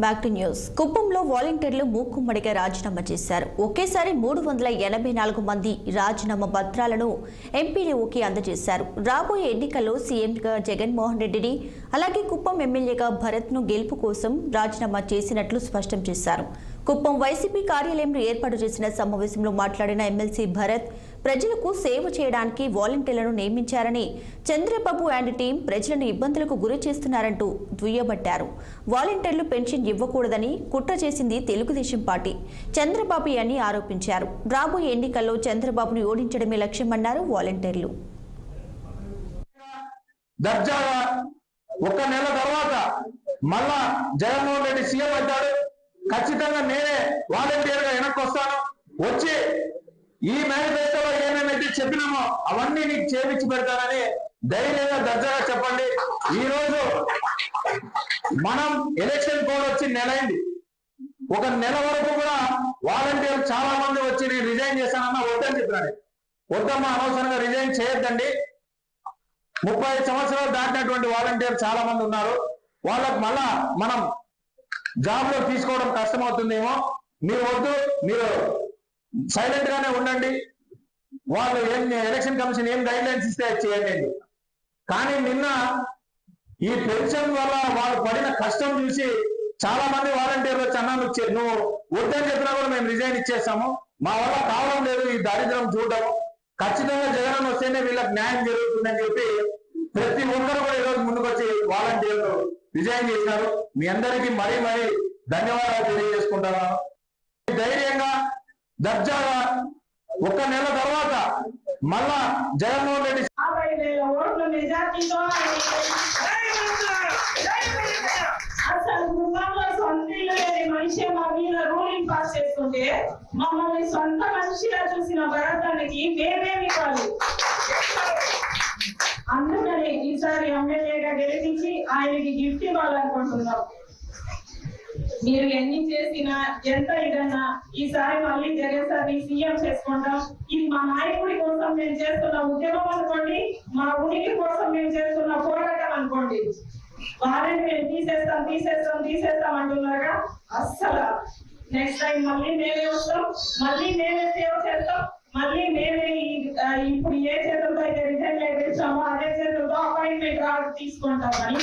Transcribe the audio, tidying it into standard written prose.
Back to news. కుప్పంలో వాలంటీర్లు మూకుమ్మడిగా రాజీనామా చేశారు. ఒకేసారి 384 మంది రాజీనామా పత్రాలను ఎంపీడీఓకి అందజేశారు. రాబోయే ఎన్నికల్లో సీఎంగా జగన్మోహన్ రెడ్డిని అలాగే కుప్పం ఎమ్మెల్యేగా భరత్ను గెలుపు కోసం రాజీనామా చేసినట్లు స్పష్టం చేశారు. కుప్పం వైసీపీ కార్యాలయంలో ఏర్పాటు చేసిన సమావేశంలో మాట్లాడిన ఎమ్మెల్సీ భరత్ ప్రజలకు సేవ చేయడానికి వాలంటీర్లను నియమించారని, చంద్రబాబు అండ్ టీం ప్రజలను ఇబ్బందులకు గురి చేస్తున్నారంటూ దుయ్యబట్టారు. వాలంటీర్లు పెన్షన్ ఇవ్వకూడదని కుట్ర చేసింది తెలుగుదేశం పార్టీ, చంద్రబాబు అని ఆరోపించారు. రాబోయే ఎన్నికల్లో చంద్రబాబును ఓడించడమే లక్ష్యమన్నారు వాలంటీర్లు. ఒక నెల తర్వాత మళ్ళా జగన్మోహన్ రెడ్డి సీఎం అవుతాడు, ఖచ్చితంగా నేనే వాలంటీర్ గా వెనక్కి వస్తాను, వచ్చి ఈ మేనిఫెస్టోలో ఏమేమైతే చెప్పినామో అవన్నీ నీకు చేపించి పెడతానని ధైర్యంగా దర్జాగా చెప్పండి. ఈ రోజు మనం ఎలక్షన్ కోడ్ వచ్చి నెలైంది. ఒక నెల వరకు కూడా వాలంటీర్లు చాలా మంది వచ్చి నేను రిజైన్ చేశానన్నా వద్దని చెప్పినాడు. వద్దమ్మా, అనవసరంగా రిజైన్ చేయొద్దండి. 35 సంవత్సరాలు దాటినటువంటి వాలంటీర్ చాలా మంది ఉన్నారు. వాళ్ళకు మళ్ళా మనం జాబ్ లో తీసుకోవడం కష్టమవుతుందేమో, మీరు వద్దు, మీరు సైలెంట్ గానే ఉండండి, వాళ్ళు ఎలక్షన్ కమిషన్ ఏం గైడ్ లైన్స్ ఇస్తే చేయండి. కానీ నిన్న ఈ పెన్షన్ వల్ల వాళ్ళు పడిన కష్టం చూసి చాలా మంది వాలంటీర్లు చన్నాను, నువ్వు వద్దని చెప్పినా కూడా మేము రిజైన్ ఇచ్చేస్తాము, మా వల్ల కావడం లేదు ఈ దారిద్ర్యం చూడటము, ఖచ్చితంగా జగన్ వస్తేనే వీళ్ళకి న్యాయం జరుగుతుందని చెప్పి ప్రతి ఒక్కరు కూడా ఈరోజు ముందుకొచ్చి వాలంటీర్లు రిజైన్ చేసినారు. మీ అందరికీ మరీ ధన్యవాదాలు తెలియజేసుకుంటాను. ధైర్యంగా దర్జాగా ఒక నెల తర్వాత మళ్ళా జగన్మోహన్ రెడ్డి మనిషి మా మీద రూలింగ్ పాస్ చేస్తుంటే మమ్మల్ని సొంత మనిషిగా చూసిన భరతానికి మేమేమి కాదు. అందుకని ఈసారి ఎమ్మెల్యేగా గెలిపించి ఆయనకి గిఫ్ట్ ఇవ్వాలనుకుంటున్నాం. మీరు ఎన్ని చేసినా ఎంత ఇదన్నా ఈసారి మళ్ళీ జగన్ సార్ని సీఎం చేసుకుంటాం. ఇది మా నాయకుడి కోసం మేము చేస్తున్న ఉద్యమం అనుకోండి, మా ఉనికి కోసం మేము చేస్తున్న పోరాటం అనుకోండి. వాళ్ళని మేము తీసేస్తాం అంటున్నారుగా, అస్సలు నెక్స్ట్ టైం మళ్ళీ మేమే వస్తాం, మళ్ళీ మేమే సేవ చేస్తాం, మళ్ళీ మేమే ఇప్పుడు ఏ చేతులతో అయితే రిజైన్ లెటర్ ఇచ్చామో అదే చేతులతో అపాయింట్మెంట్ తీసుకుంటామని